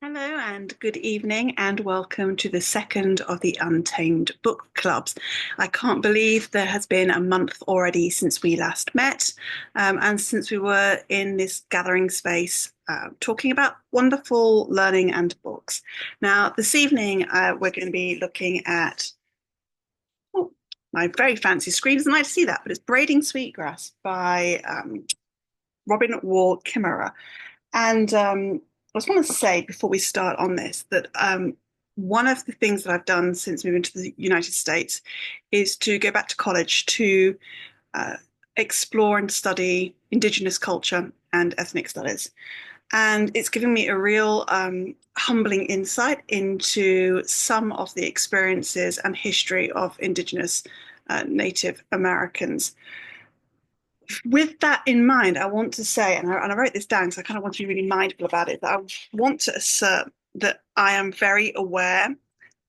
Hello and good evening, and welcome to the second of the Untamed book clubs. I can't believe there has been a month already since we last met, and since we were in this gathering space talking about wonderful learning and books. Now, this evening, we're going to be looking at oh, my very fancy screen. Doesn't like to see that, but it's Braiding Sweetgrass by Robin Wall Kimmerer. And I just want to say before we start on this that one of the things that I've done since moving to the United States is to go back to college to uh, explore and study Indigenous culture and ethnic studies. And it's given me a real humbling insight into some of the experiences and history of Indigenous Native Americans. With that in mind, I want to say, and I wrote this down because I kind of want to be really mindful about it, that I want to assert that I am very aware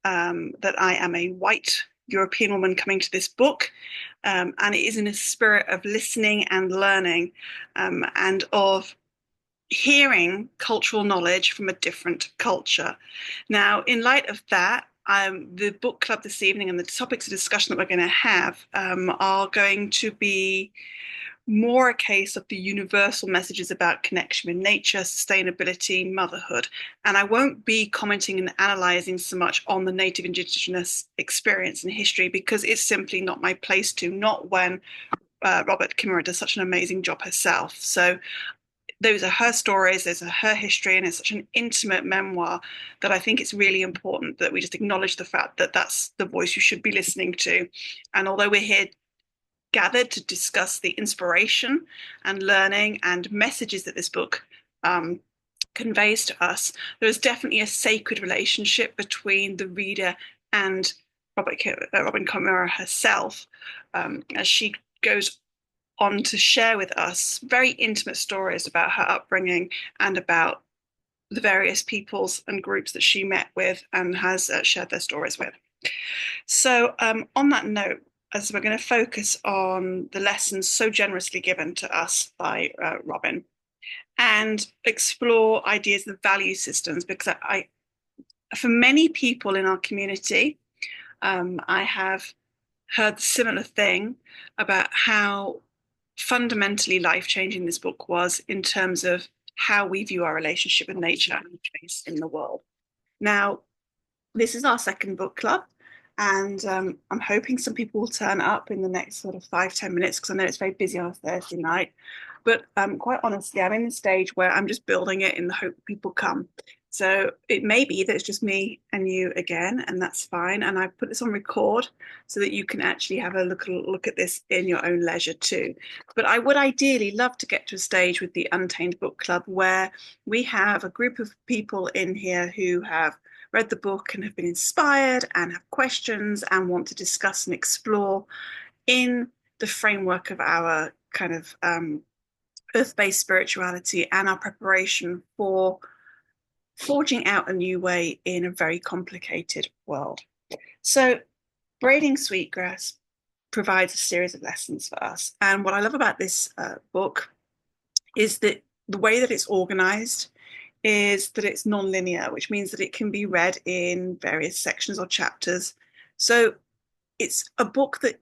that I am a white European woman coming to this book, and it is in a spirit of listening and learning, and of hearing cultural knowledge from a different culture. Now, in light of that, the book club this evening and the topics of discussion that we're going to have are going to be more a case of the universal messages about connection with nature, sustainability, motherhood. And I won't be commenting and analysing so much on the Native Indigenous experience and history because it's simply not my place to, not when Robert Kimmerer does such an amazing job herself. So those are her stories, those are her history, and it's such an intimate memoir that I think it's really important that we just acknowledge the fact that that's the voice you should be listening to. And although we're here gathered to discuss the inspiration and learning and messages that this book conveys to us, there is definitely a sacred relationship between the reader and Robin Kimmerer herself, as she goes on to share with us very intimate stories about her upbringing and about the various peoples and groups that she met with and has shared their stories with. So, on that note, as we're going to focus on the lessons so generously given to us by Robin and explore ideas of value systems, because for many people in our community, I have heard the similar thing about how fundamentally life changing this book was in terms of how we view our relationship with nature and place in the world. Now, this is our second book club, and I'm hoping some people will turn up in the next sort of 5, 10 minutes because I know it's very busy on a Thursday night. But quite honestly, I'm in the stage where I'm just building it in the hope people come. So it may be that it's just me and you again, and that's fine. And I put this on record so that you can actually have a look at this in your own leisure too. But I would ideally love to get to a stage with the Untamed Book Club where we have a group of people in here who have read the book and have been inspired and have questions and want to discuss and explore in the framework of our kind of earth-based spirituality and our preparation for forging out a new way in a very complicated world. So, Braiding Sweetgrass provides a series of lessons for us. And what I love about this book is that the way that it's organized is that it's non-linear, which means that it can be read in various sections or chapters. So it's a book that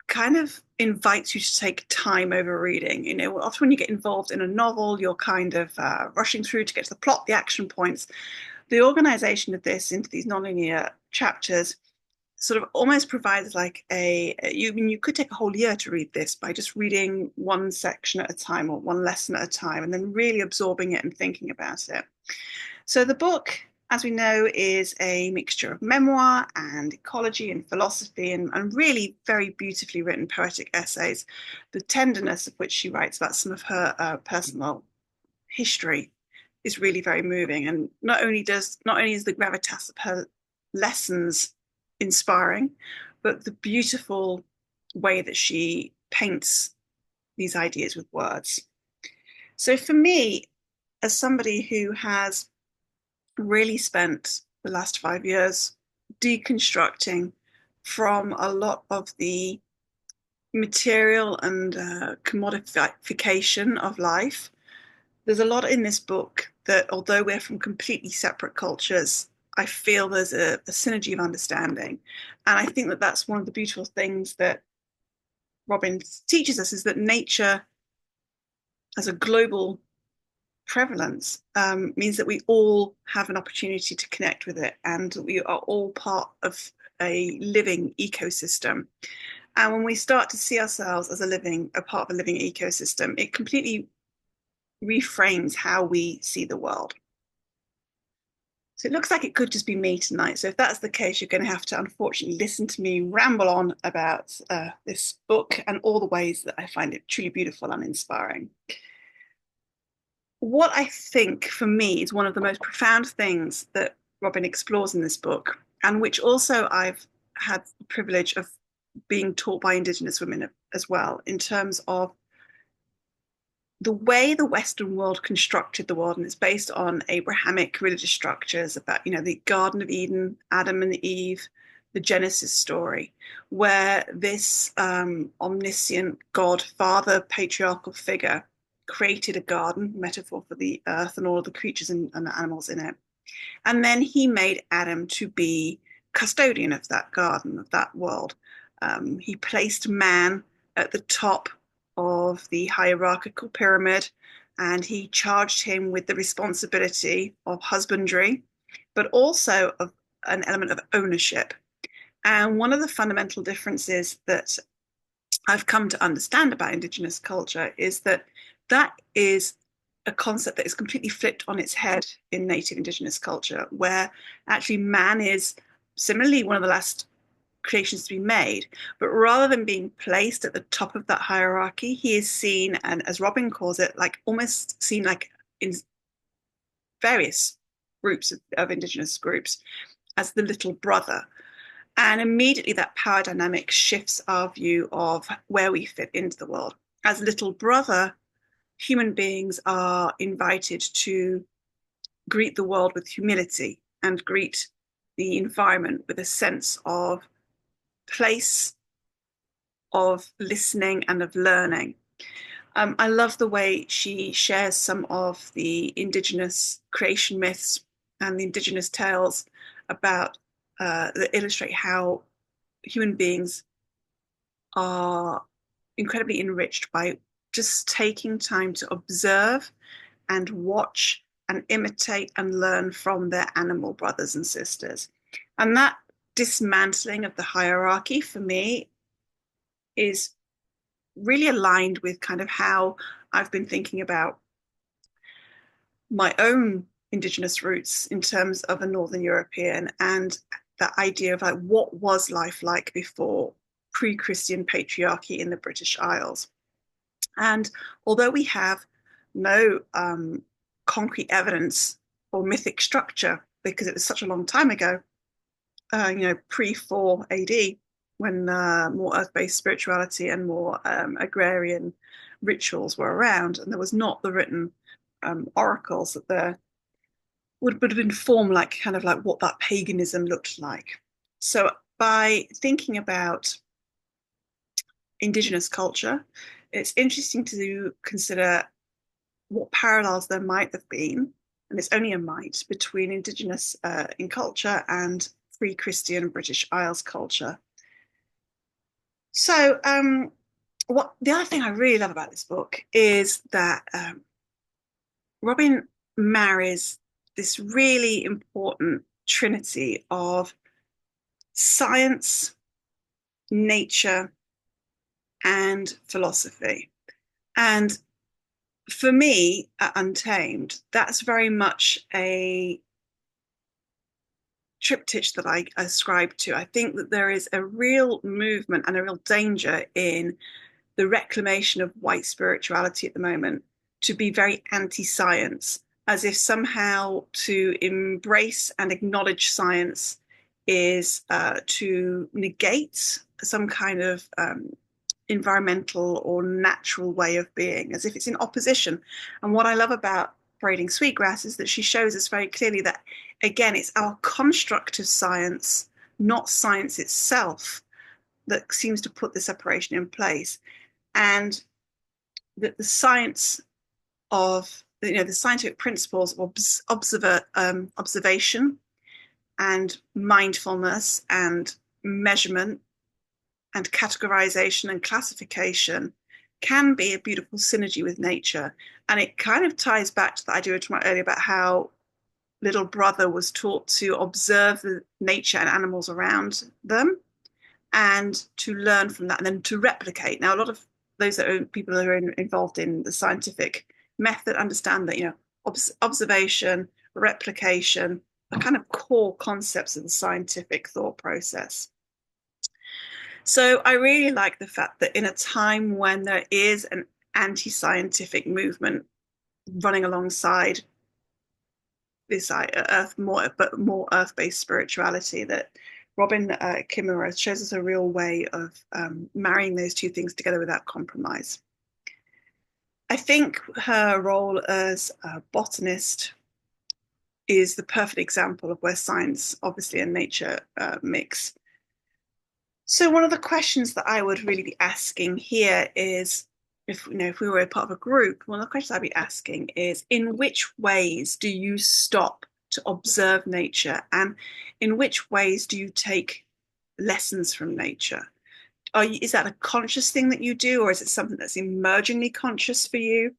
kind of invites you to take time over reading. You know, often when you get involved in a novel, you're kind of rushing through to get to the plot, the action points. The organization of this into these non-linear chapters sort of almost provides like you could take a whole year to read this by just reading one section at a time or one lesson at a time and then really absorbing it and thinking about it. So the book, as we know, is a mixture of memoir and ecology and philosophy and really very beautifully written poetic essays, the tenderness of which she writes about some of her personal history is really very moving. And not only is the gravitas of her lessons inspiring, but the beautiful way that she paints these ideas with words. So for me, as somebody who has really spent the last 5 years deconstructing from a lot of the material and commodification of life, there's a lot in this book that although we're from completely separate cultures, I feel there's a synergy of understanding. And I think that that's one of the beautiful things that Robin teaches us, is that nature as a global prevalence means that we all have an opportunity to connect with it, and we are all part of a living ecosystem. And when we start to see ourselves as a part of a living ecosystem, it completely reframes how we see the world. So it looks like it could just be me tonight. So if that's the case, you're going to have to unfortunately listen to me ramble on about this book and all the ways that I find it truly beautiful and inspiring. What I think for me is one of the most profound things that Robin explores in this book, and which also I've had the privilege of being taught by Indigenous women as well, in terms of the way the Western world constructed the world. And it's based on Abrahamic religious structures about, the Garden of Eden, Adam and Eve, the Genesis story, where this omniscient God, father, patriarchal figure created a garden, metaphor for the earth and all of the creatures and the animals in it. And then he made Adam to be custodian of that garden, of that world. He placed man at the top of the hierarchical pyramid, and he charged him with the responsibility of husbandry, but also of an element of ownership. And one of the fundamental differences that I've come to understand about Indigenous culture is that that is a concept that is completely flipped on its head in native Indigenous culture, where actually man is similarly one of the last creations to be made, but rather than being placed at the top of that hierarchy, he is seen, and as Robin calls it, like almost seen like in various groups of Indigenous groups as the little brother. And immediately that power dynamic shifts our view of where we fit into the world. As little brother, human beings are invited to greet the world with humility and greet the environment with a sense of place, of listening, and of learning. I love the way she shares some of the Indigenous creation myths and the Indigenous tales about that illustrate how human beings are incredibly enriched by just taking time to observe and watch and imitate and learn from their animal brothers and sisters. And that dismantling of the hierarchy for me is really aligned with kind of how I've been thinking about my own Indigenous roots in terms of a Northern European, and that idea of like what was life like before pre-Christian patriarchy in the British Isles. And although we have no concrete evidence or mythic structure, because it was such a long time ago, pre-4 AD, when more earth-based spirituality and more agrarian rituals were around, and there was not the written oracles that there would have informed like kind of like what that paganism looked like. So by thinking about Indigenous culture, it's interesting to consider what parallels there might have been, and it's only a might, between Indigenous in culture and pre-Christian British Isles culture. So what the other thing I really love about this book is that Robin marries this really important trinity of science, nature, and philosophy. And for me, at Untamed, that's very much a triptych that I ascribe to. I think that there is a real movement and a real danger in the reclamation of white spirituality at the moment to be very anti-science, as if somehow to embrace and acknowledge science is to negate some kind of environmental or natural way of being, as if it's in opposition. And what I love about Braiding Sweetgrass is that she shows us very clearly that, again, it's our construct of science, not science itself, that seems to put the separation in place. And that the science of the scientific principles of observation and mindfulness and measurement and categorization and classification can be a beautiful synergy with nature. And it kind of ties back to the idea we talked about earlier about how little brother was taught to observe the nature and animals around them and to learn from that and then to replicate. Now, a lot of those that are people that are involved in the scientific method understand that, observation, replication are kind of core concepts of the scientific thought process. So I really like the fact that in a time when there is an anti-scientific movement running alongside this more earth-based spirituality, that Robin Kimmerer shows us a real way of marrying those two things together without compromise. I think her role as a botanist is the perfect example of where science, obviously, and nature mix. So one of the questions that I would really be asking here is, if we were a part of a group, one of the questions I'd be asking is, in which ways do you stop to observe nature, and in which ways do you take lessons from nature? Is that a conscious thing that you do, or is it something that's emergingly conscious for you?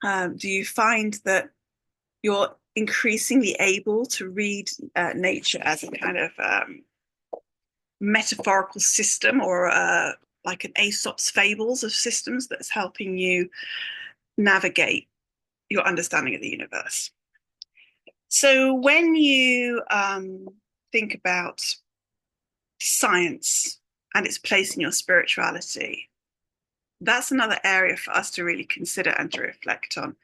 Do you find that you're increasingly able to read nature as a kind of metaphorical system, or like an Aesop's fables of systems that's helping you navigate your understanding of the universe? So when you think about science and its place in your spirituality, that's another area for us to really consider and to reflect on.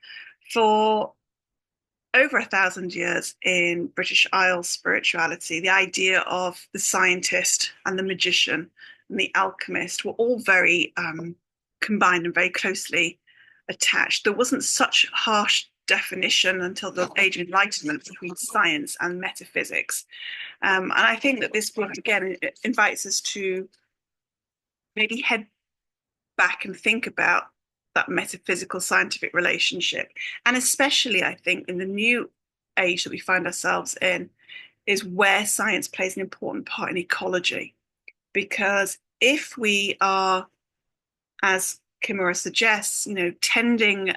For over 1,000 years in British Isles spirituality, the idea of the scientist and the magician and the alchemist were all very combined and very closely attached. There wasn't such harsh definition until the Age of Enlightenment between science and metaphysics. And I think that this book, again, invites us to maybe head back and think about that metaphysical scientific relationship. And especially, I think, in the new age that we find ourselves in, is where science plays an important part in ecology. Because if we are, as Kimura suggests, tending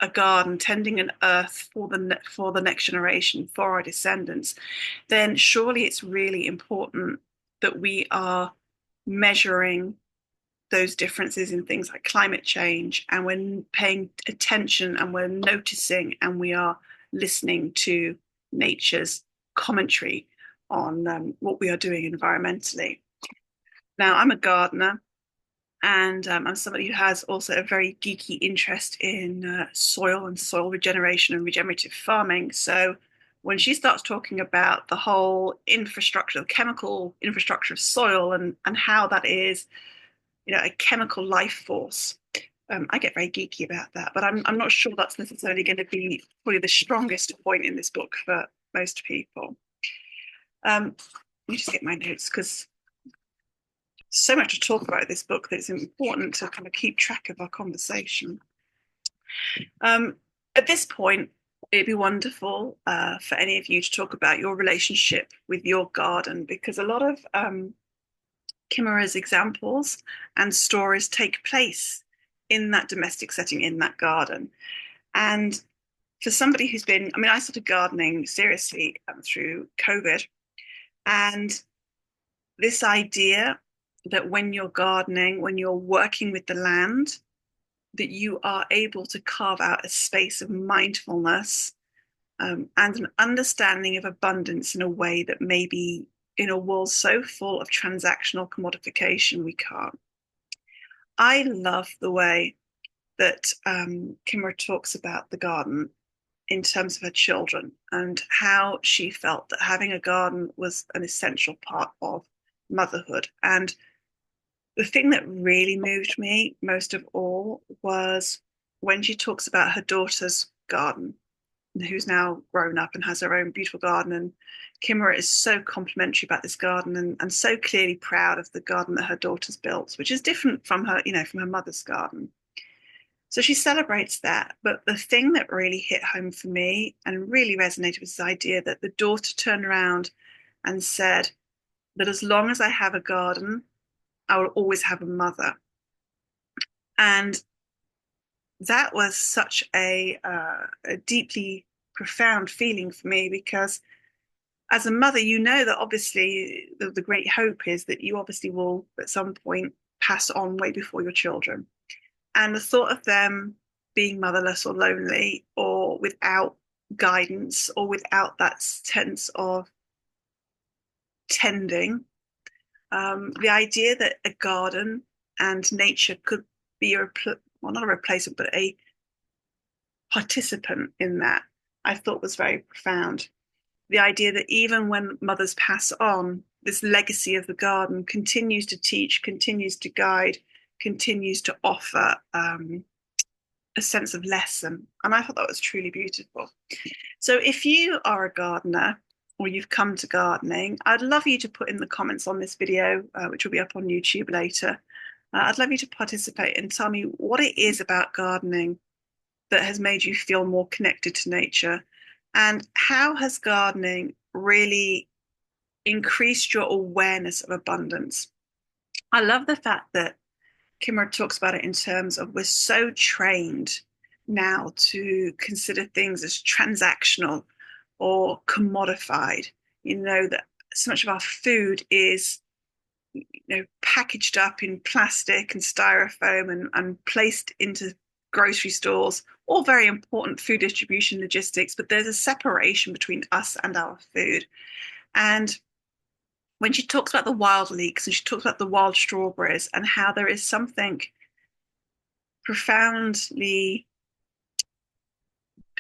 a garden, tending an earth for the next generation, for our descendants, then surely it's really important that we are measuring those differences in things like climate change, and we're paying attention and we're noticing and we are listening to nature's commentary on what we are doing environmentally. Now, I'm a gardener, and I'm somebody who has also a very geeky interest in soil and soil regeneration and regenerative farming. So when she starts talking about the whole infrastructure, the chemical infrastructure of soil, and how that is, a chemical life force, I get very geeky about that. But I'm not sure that's necessarily going to be probably the strongest point in this book for most people. Let me just get my notes, because so much to talk about in this book that it's important to kind of keep track of our conversation. At this point, it'd be wonderful for any of you to talk about your relationship with your garden, because a lot of Kimura's examples and stories take place in that domestic setting, in that garden. And for somebody who's been, I started gardening seriously through COVID, and this idea that when you're gardening, when you're working with the land, that you are able to carve out a space of mindfulness and an understanding of abundance in a way that maybe in a world so full of transactional commodification, we can't. I love the way that Kimura talks about the garden in terms of her children, and how she felt that having a garden was an essential part of motherhood. And the thing that really moved me most of all was when she talks about her daughter's garden, who's now grown up and has her own beautiful garden. And Kimura is so complimentary about this garden, and so clearly proud of the garden that her daughter's built, which is different from her, from her mother's garden. So she celebrates that. But the thing that really hit home for me and really resonated was this idea that the daughter turned around and said that as long as I have a garden, I will always have a mother. And that was such a deeply profound feeling for me because as a mother, you know that obviously the great hope is that you obviously will at some point pass on way before your children. And the thought of them being motherless or lonely or without guidance or without that sense of tending, the idea that a garden and nature could be well, not a replacement, but a participant in that, I thought was very profound. The idea that even when mothers pass on, this legacy of the garden continues to teach, continues to guide, continues to offer a sense of lesson. And I thought that was truly beautiful. So if you are a gardener or you've come to gardening, I'd love you to put in the comments on this video, which will be up on YouTube later. I'd love you to participate and tell me what it is about gardening that has made you feel more connected to nature, and how has gardening really increased your awareness of abundance. I love the fact that Kimmer talks about it in terms of we're so trained now to consider things as transactional or commodified. You know, that so much of our food is, packaged up in plastic and styrofoam and placed into grocery stores, all very important food distribution logistics, but there's a separation between us and our food. And when she talks about the wild leeks and she talks about the wild strawberries and how there is something profoundly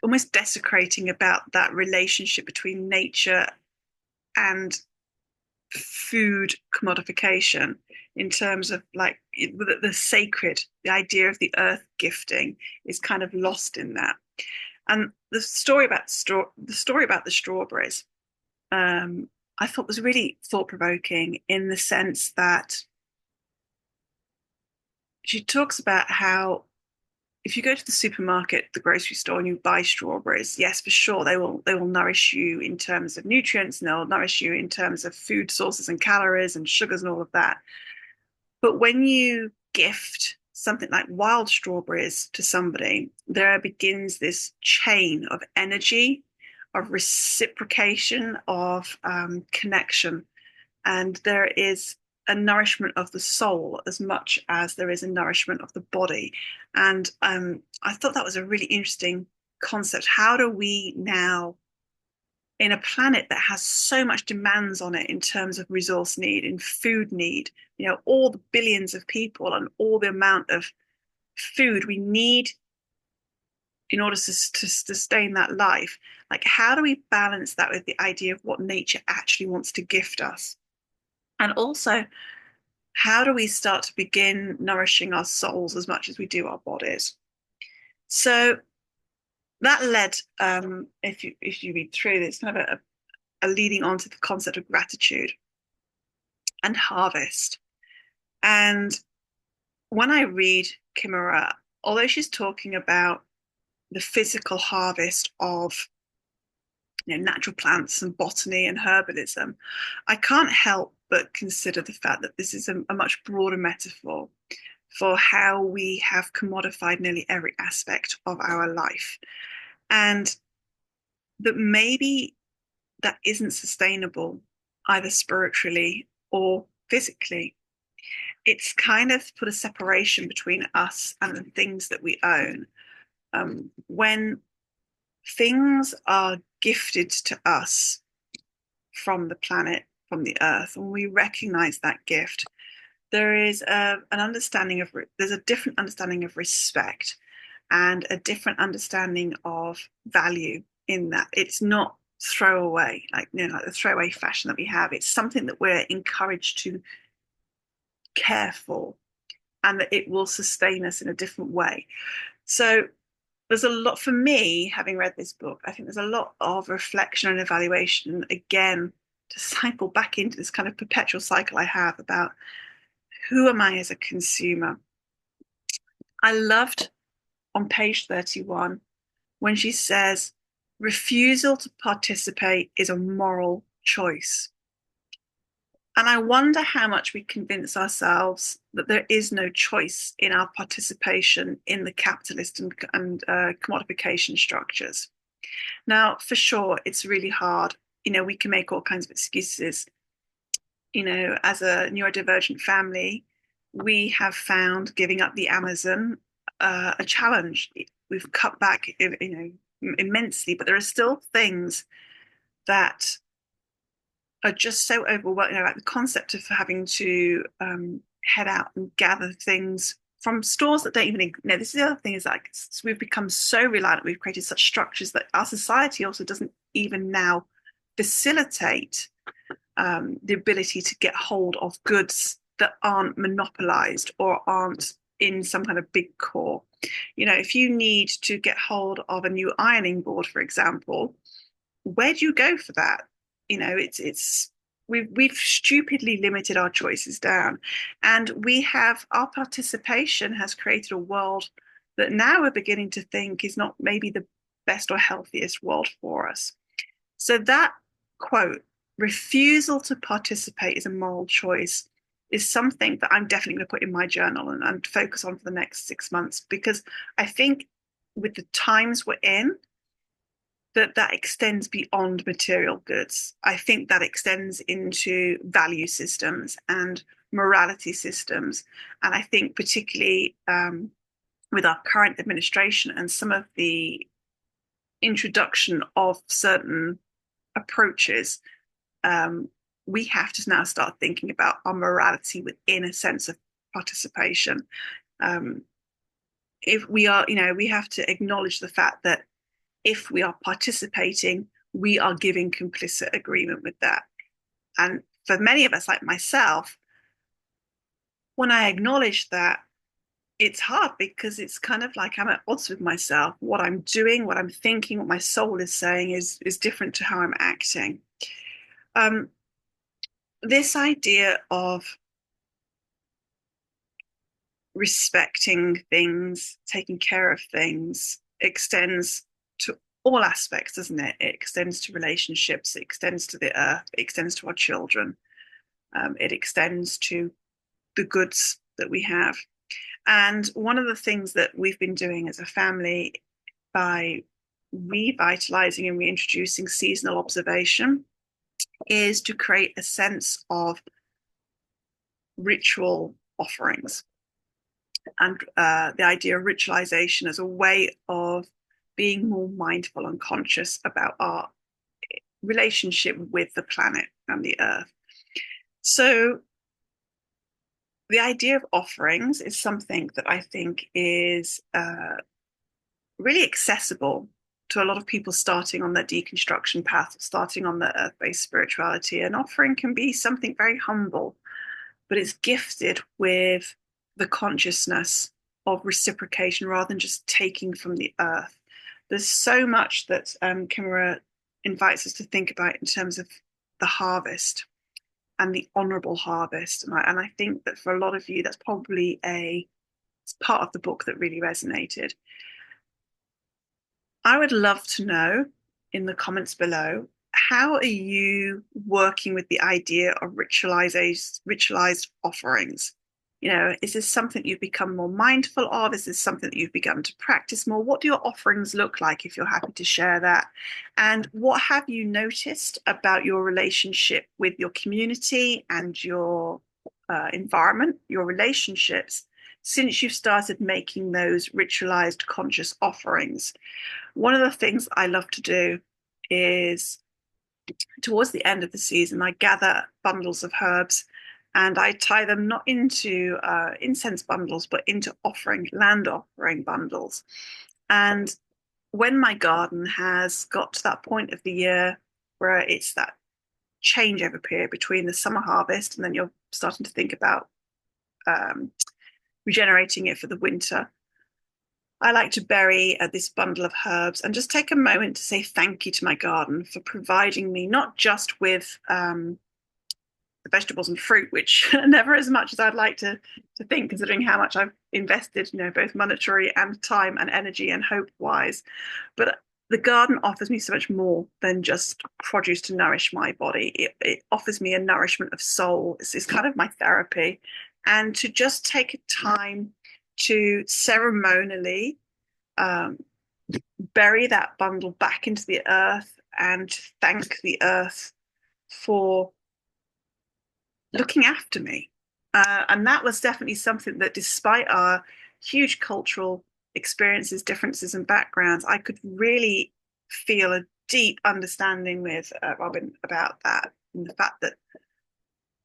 almost desecrating about that relationship between nature and food commodification, in terms of like the sacred, the idea of the earth gifting is kind of lost in that. And the story about the strawberries, I thought was really thought provoking in the sense that she talks about how if you go to the supermarket, the grocery store, and you buy strawberries, yes, for sure, they will nourish you in terms of nutrients, and they'll nourish you in terms of food sources and calories and sugars and all of that. But when you gift something like wild strawberries to somebody, there begins this chain of energy, of reciprocation, of connection, and there is a nourishment of the soul as much as there is a nourishment of the body. And I thought that was a really interesting concept. How do we now, in a planet that has so much demands on it in terms of resource need and food need, all the billions of people and all the amount of food we need in order to sustain that life, like how do we balance that with the idea of what nature actually wants to gift us? And also, how do we start to begin nourishing our souls as much as we do our bodies? So that led, if you read through this, kind of a leading on to the concept of gratitude and harvest. And when I read Kimura, although she's talking about the physical harvest of natural plants and botany and herbalism, I can't help but consider the fact that this is a much broader metaphor for how we have commodified nearly every aspect of our life. And that maybe that isn't sustainable either spiritually or physically. It's kind of put a separation between us and the things that we own. When things are gifted to us from the planet, from the earth, and we recognize that gift, there is there's a different understanding of respect and a different understanding of value in that. It's not throwaway, like like the throwaway fashion that we have. It's something that we're encouraged to care for, and that it will sustain us in a different way. So there's a lot for me, having read this book. I think there's a lot of reflection and evaluation, again, to cycle back into this kind of perpetual cycle I have about who am I as a consumer. I loved on page 31 when she says, refusal to participate is a moral choice. And I wonder how much we convince ourselves that there is no choice in our participation in the capitalist and commodification structures. Now, for sure, it's really hard. We can make all kinds of excuses. As a neurodivergent family, we have found giving up the Amazon a challenge. We've cut back, immensely, but there are still things that are just so overwhelming. Like the concept of having to head out and gather things from stores that don't even, this is the other thing, is like we've become so reliant, we've created such structures that our society also doesn't even now facilitate the ability to get hold of goods that aren't monopolized or aren't in some kind of big core. If you need to get hold of a new ironing board, for example, where do you go for that? It's we've stupidly limited our choices down, and our participation has created a world that now we're beginning to think is not maybe the best or healthiest world for us. So that quote, refusal to participate is a moral choice, is something that I'm definitely going to put in my journal and focus on for the next 6 months, because I think with the times we're in, that extends beyond material goods. I think that extends into value systems and morality systems. And I think particularly with our current administration and some of the introduction of certain approaches, we have to now start thinking about our morality within a sense of participation. If we are, we have to acknowledge the fact that if we are participating, we are giving complicit agreement with that. And for many of us, like myself, when I acknowledge that, it's hard because it's kind of like I'm at odds with myself. What I'm doing, what I'm thinking, what my soul is saying is different to how I'm acting. This idea of respecting things, taking care of things, extends to all aspects, doesn't it? It extends to relationships, it extends to the earth, it extends to our children, it extends to the goods that we have. And one of the things that we've been doing as a family by revitalizing and reintroducing seasonal observation is to create a sense of ritual offerings. And the idea of ritualization as a way of being more mindful and conscious about our relationship with the planet and the earth. So the idea of offerings is something that I think is really accessible to a lot of people starting on their deconstruction path, starting on the earth-based spirituality. An offering can be something very humble, but it's gifted with the consciousness of reciprocation rather than just taking from the earth. There's so much that Kimura invites us to think about in terms of the harvest and the honorable harvest. And I think that for a lot of you, that's probably it's part of the book that really resonated. I would love to know in the comments below, how are you working with the idea of ritualized offerings? Is this something you've become more mindful of? Is this something that you've begun to practice more? What do your offerings look like, if you're happy to share that? And what have you noticed about your relationship with your community and your environment, your relationships, since you've started making those ritualized conscious offerings? One of the things I love to do is towards the end of the season, I gather bundles of herbs and I tie them not into incense bundles, but into land offering bundles. And when my garden has got to that point of the year where it's that changeover period between the summer harvest and then you're starting to think about regenerating it for the winter, I like to bury this bundle of herbs and just take a moment to say thank you to my garden for providing me not just with the vegetables and fruit, which are never as much as I'd like to think, considering how much I've invested, both monetary and time and energy and hope wise. But the garden offers me so much more than just produce to nourish my body. It offers me a nourishment of soul. It's kind of my therapy. And to just take time to ceremonially um, bury that bundle back into the earth and thank the earth for looking after me. And that was definitely something that, despite our huge cultural experiences, differences, and backgrounds, I could really feel a deep understanding with Robin about that. And the fact that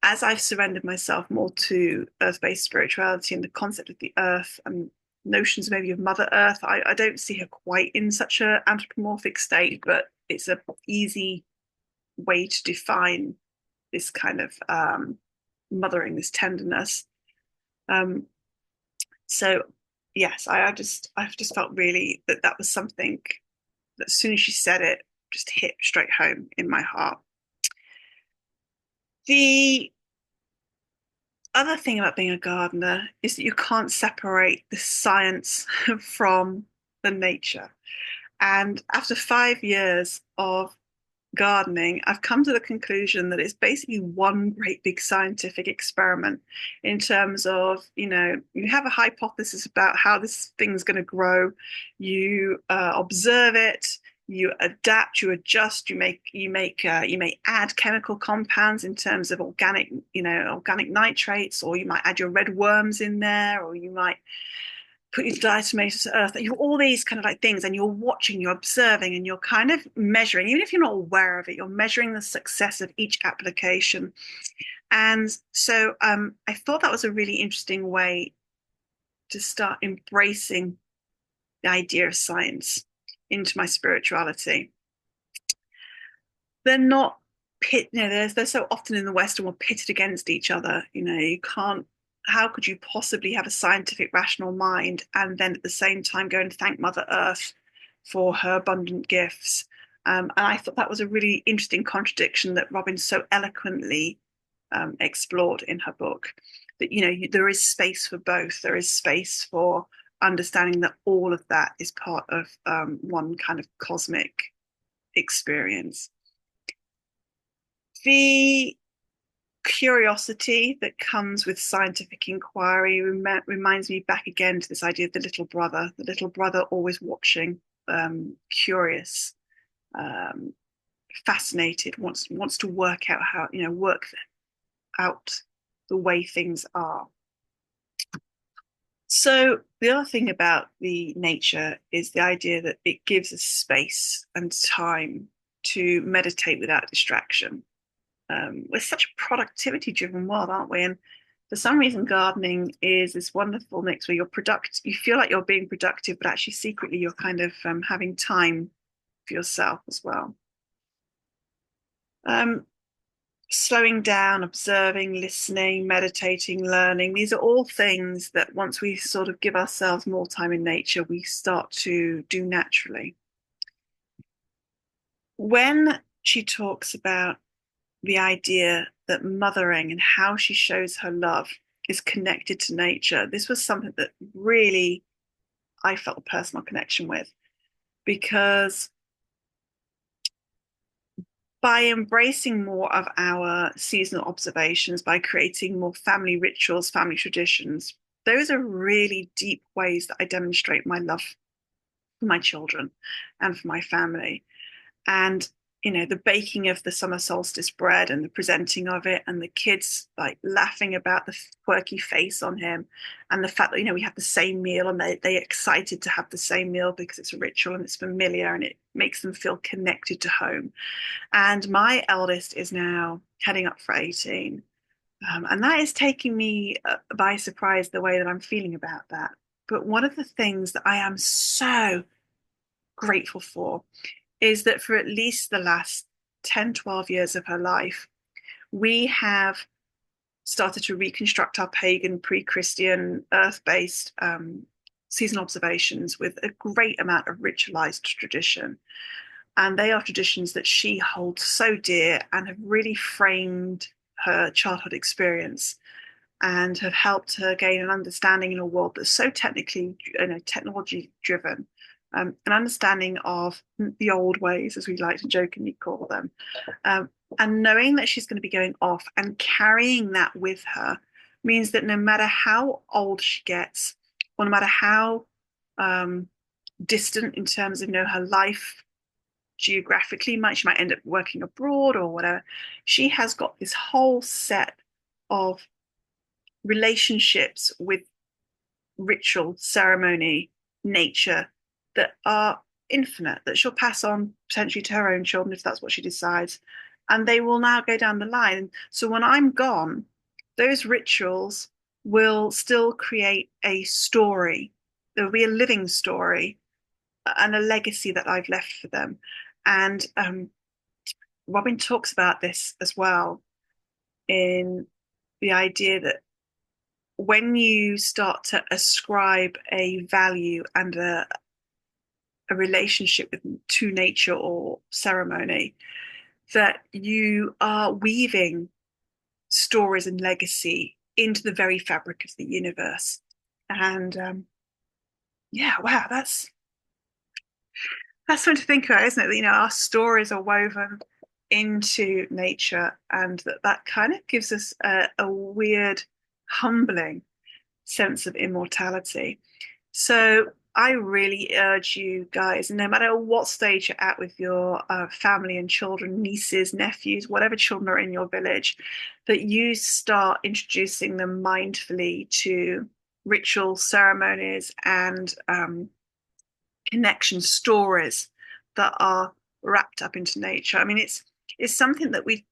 as I've surrendered myself more to earth based spirituality and the concept of the earth and notions maybe of Mother Earth, I don't see her quite in such an anthropomorphic state, but it's an easy way to define this kind of mothering, this tenderness. Um, so yes, I've just felt really that was something that as soon as she said it, just hit straight home in my heart. The other thing about being a gardener is that you can't separate the science from the nature. And after 5 years of gardening, I've come to the conclusion that it's basically one great big scientific experiment in terms of, you have a hypothesis about how this thing's going to grow, you observe it, you adapt, you adjust, you may add chemical compounds in terms of organic nitrates, or you might add your red worms in there, or you might put your diatomaceous earth, you all these kind of like things, and you're watching, you're observing, and you're kind of measuring, even if you're not aware of it, you're measuring the success of each application. And so I thought that was a really interesting way to start embracing the idea of science into my spirituality. They're not they're so often in the West and we're pitted against each other. You can't, how could you possibly have a scientific, rational mind and then at the same time go and thank Mother Earth for her abundant gifts? And I thought that was a really interesting contradiction that Robin so eloquently explored in her book. That there is space for both. There is space for understanding that all of that is part of one kind of cosmic experience. The curiosity that comes with scientific inquiry reminds me back again to this idea of the little brother always watching, curious, fascinated, wants to work out work out the way things are. So the other thing about the nature is the idea that it gives us space and time to meditate without distraction. We're such a productivity driven world, aren't we? And for some reason, gardening is this wonderful mix where you feel like you're being productive, but actually secretly you're kind of having time for yourself as well. Slowing down, observing, listening, meditating, learning. These are all things that once we sort of give ourselves more time in nature, we start to do naturally. When she talks about the idea that mothering and how she shows her love is connected to nature, this was something that really I felt a personal connection with, because by embracing more of our seasonal observations, by creating more family rituals, family traditions, those are really deep ways that I demonstrate my love for my children and for my family. And the baking of the summer solstice bread and the presenting of it, and the kids like laughing about the quirky face on him, and the fact that we have the same meal and they're excited to have the same meal because it's a ritual and it's familiar and it makes them feel connected to home. And my eldest is now heading up for 18, and that is taking me by surprise, the way that I'm feeling about that. But one of the things that I am so grateful for is that for at least the last 10, 12 years of her life, we have started to reconstruct our pagan, pre-Christian, earth-based season observations with a great amount of ritualized tradition. And they are traditions that she holds so dear and have really framed her childhood experience and have helped her gain an understanding in a world that's so technically, technology driven, an understanding of the old ways, as we like to jokingly call them, um, and knowing that she's going to be going off and carrying that with her means that no matter how old she gets, or no matter how um, distant in terms of her life geographically, she might end up working abroad or whatever. She has got this whole set of relationships with ritual, ceremony, nature that are infinite, that she'll pass on potentially to her own children if that's what she decides. And they will now go down the line. So when I'm gone, those rituals will still create a story. There will be a living story and a legacy that I've left for them. And Robin talks about this as well in the idea that when you start to ascribe a value and a relationship to nature or ceremony, that you are weaving stories and legacy into the very fabric of the universe. And yeah, wow, that's something to think about, isn't it? That, our stories are woven into nature, and that kind of gives us a weird, humbling sense of immortality. So I really urge you guys, no matter what stage you're at with your family and children, nieces, nephews, whatever children are in your village, that you start introducing them mindfully to ritual ceremonies and connection stories that are wrapped up into nature. I mean, it's something that we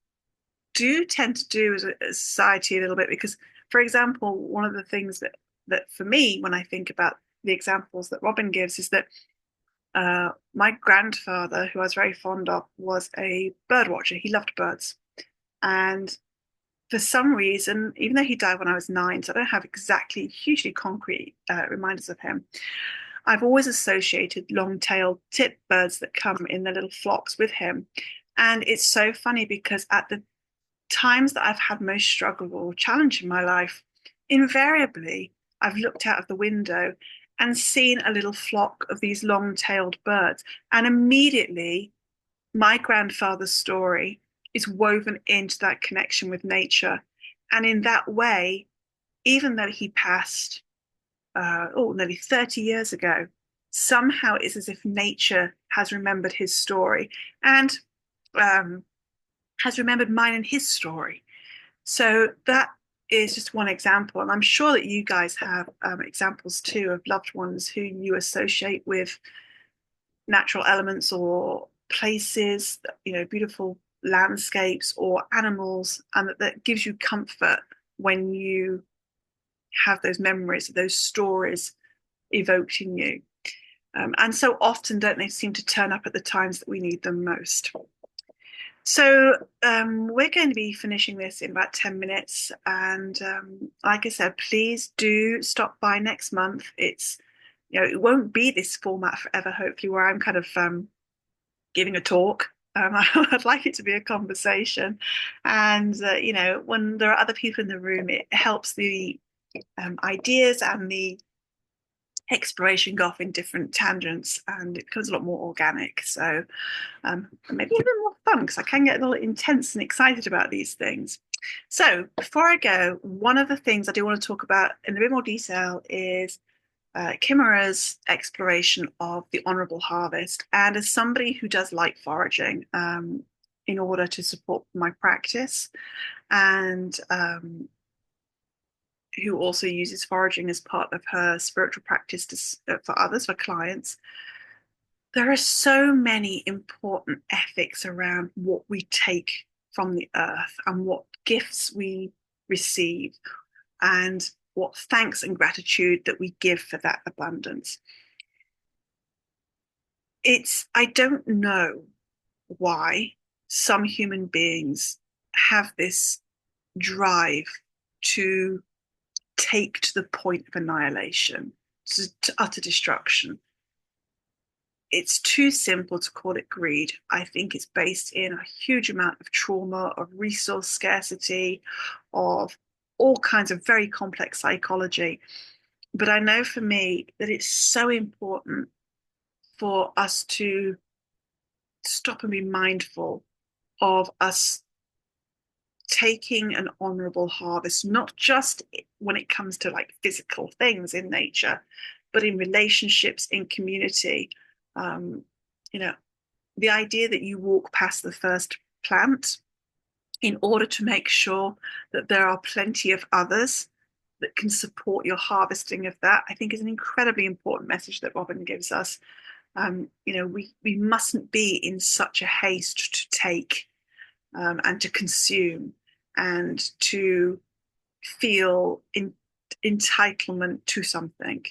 do tend to do as a society a little bit because, for example, one of the things that for me, when I think about the examples that Robin gives, is that my grandfather, who I was very fond of, was a bird watcher. He loved birds, and for some reason, even though he died when I was 9, so I don't have exactly hugely concrete reminders of him, I've always associated long-tailed tip birds that come in their little flocks with him. And it's so funny because at the times that I've had most struggle or challenge in my life, invariably I've looked out of the window and seen a little flock of these long-tailed birds. And immediately my grandfather's story is woven into that connection with nature. And in that way, even though he passed nearly 30 years ago, somehow it's as if nature has remembered his story and um, has remembered mine and his story. So that is just one example. And I'm sure that you guys have examples too of loved ones who you associate with natural elements or places, beautiful landscapes or animals, and that gives you comfort when you have those memories, those stories evoked in you. And so often, don't they seem to turn up at the times that we need them most? So we're going to be finishing this in about 10 minutes. And like I said, please do stop by next month. It won't be this format forever, hopefully, where I'm kind of giving a talk. I'd like it to be a conversation. And, when there are other people in the room, it helps the ideas and the exploration go off in different tangents and it becomes a lot more organic. So maybe a bit more fun because I can get a little intense and excited about these things. So before I go, one of the things I do want to talk about in a bit more detail is Kimura's exploration of the honourable harvest. And as somebody who does like foraging in order to support my practice and who also uses foraging as part of her spiritual practice for others, for clients, there are so many important ethics around what we take from the earth and what gifts we receive and what thanks and gratitude that we give for that abundance. I don't know why some human beings have this drive to take to the point of annihilation, to utter destruction. it's too simple to call it greed. I think it's based in a huge amount of trauma, of resource scarcity, of all kinds of very complex psychology. But I know for me that it's so important for us to stop and be mindful of us taking an honorable harvest, not just when it comes to like physical things in nature, but in relationships, in community. Um, you know, the idea that you walk past the first plant in order to make sure that there are plenty of others that can support your harvesting of that, I think is an incredibly important message that Robin gives us. We mustn't be in such a haste to take and to consume and to feel entitlement to something.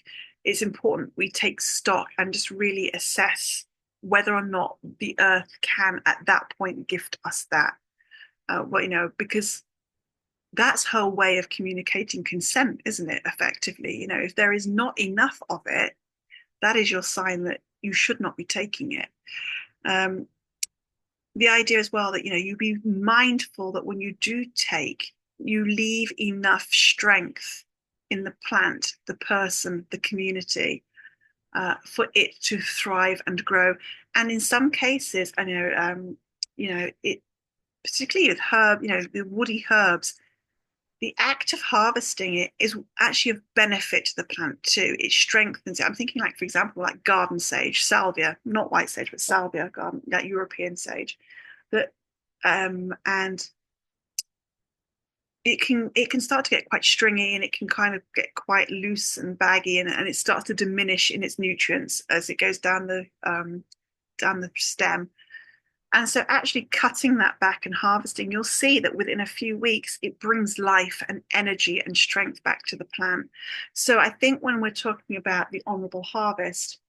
It's important we take stock and just really assess whether or not the earth can at that point gift us that. Because that's her way of communicating consent, isn't it? Effectively, if there is not enough of it, that is your sign that you should not be taking it. Um, the idea as well that you be mindful that when you do take, you leave enough strength in the plant, the person, the community, for it to thrive and grow. And in some cases, I know, it particularly with the woody herbs, the act of harvesting it is actually of benefit to the plant too. It strengthens it. I'm thinking, like, for example, like garden sage, salvia, not white sage, but salvia, garden, that European sage. That and it can start to get quite stringy, and it can kind of get quite loose and baggy, and it starts to diminish in its nutrients as it goes down the stem. And so actually cutting that back and harvesting, you'll see that within a few weeks, it brings life and energy and strength back to the plant. So I think when we're talking about the honorable harvest,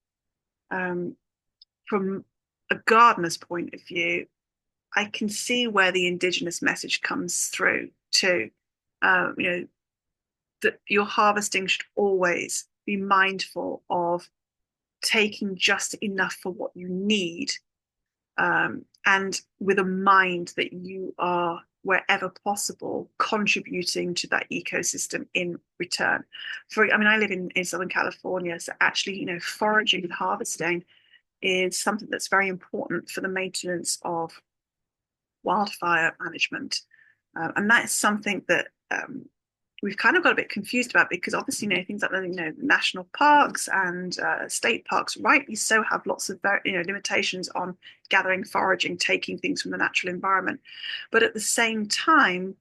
from a gardener's point of view, I can see where the indigenous message comes through too. That your harvesting should always be mindful of taking just enough for what you need, and with a mind that you are, wherever possible, contributing to that ecosystem in return. I live in Southern California, so actually, foraging and harvesting is something that's very important for the maintenance of wildfire management. And that is something that we've kind of got a bit confused about, because obviously, things like national parks and state parks, rightly so, have lots of limitations on gathering, foraging, taking things from the natural environment. But at the same time,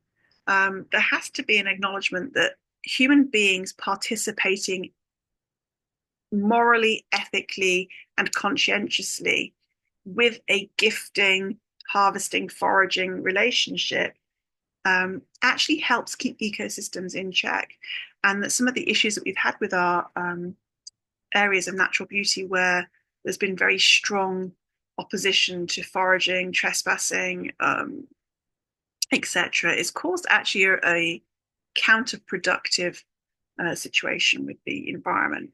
there has to be an acknowledgement that human beings participating morally, ethically, and conscientiously with a gifting, harvesting, foraging relationship actually helps keep ecosystems in check. And that some of the issues that we've had with our areas of natural beauty, where there's been very strong opposition to foraging, trespassing, etc., is caused actually a counterproductive situation with the environment.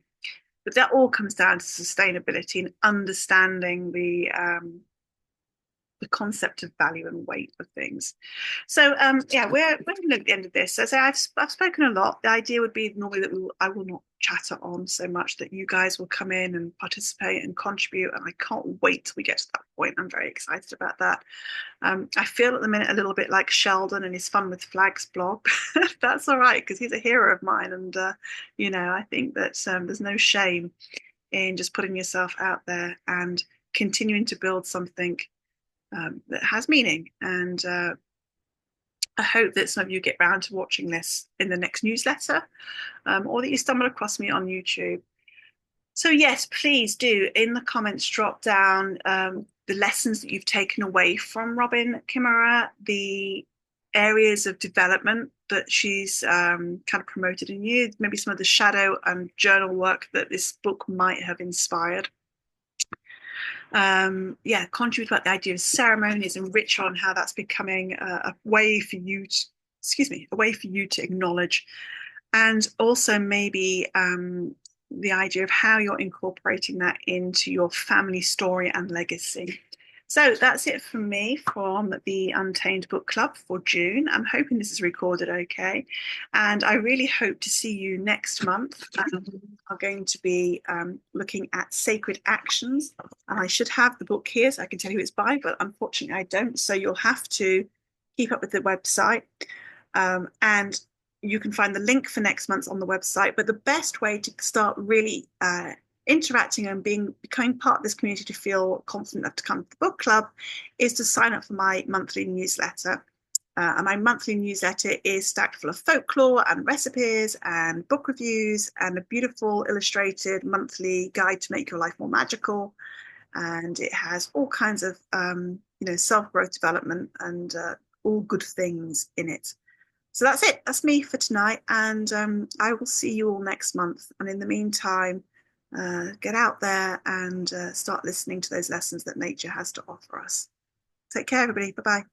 But that all comes down to sustainability and understanding the concept of value and weight of things. So we're going at the end of this. So I've spoken a lot. The idea would be normally that I will not chatter on so much, that you guys will come in and participate and contribute, and I can't wait till we get to that point. I'm very excited about that. I feel at the minute a little bit like Sheldon and his Fun with Flags blog. That's all right, because he's a hero of mine, and I think that there's no shame in just putting yourself out there and continuing to build something that has meaning. And I hope that some of you get round to watching this in the next newsletter, or that you stumble across me on YouTube. So yes, please do, in the comments, drop down the lessons that you've taken away from Robin Kimmerer, the areas of development that she's kind of promoted in you, maybe some of the shadow and journal work that this book might have inspired. Contribute about the idea of ceremonies, and rich on how that's becoming a way for you to, a way for you to acknowledge, and also maybe the idea of how you're incorporating that into your family story and legacy. So that's it from me from the Untamed Book Club for June. I'm hoping this is recorded okay. And I really hope to see you next month. We are going to be looking at sacred actions. And I should have the book here so I can tell you who it's by, but unfortunately I don't. So you'll have to keep up with the website. And you can find the link for next month's on the website. But the best way to start really interacting and becoming part of this community to feel confident enough to come to the book club is to sign up for my monthly newsletter. And my monthly newsletter is stacked full of folklore and recipes and book reviews and a beautiful illustrated monthly guide to make your life more magical. And it has all kinds of self-growth development and all good things in it. So that's it. That's me for tonight. And I will see you all next month. And in the meantime, get out there and start listening to those lessons that nature has to offer us. Take care, everybody. Bye-bye.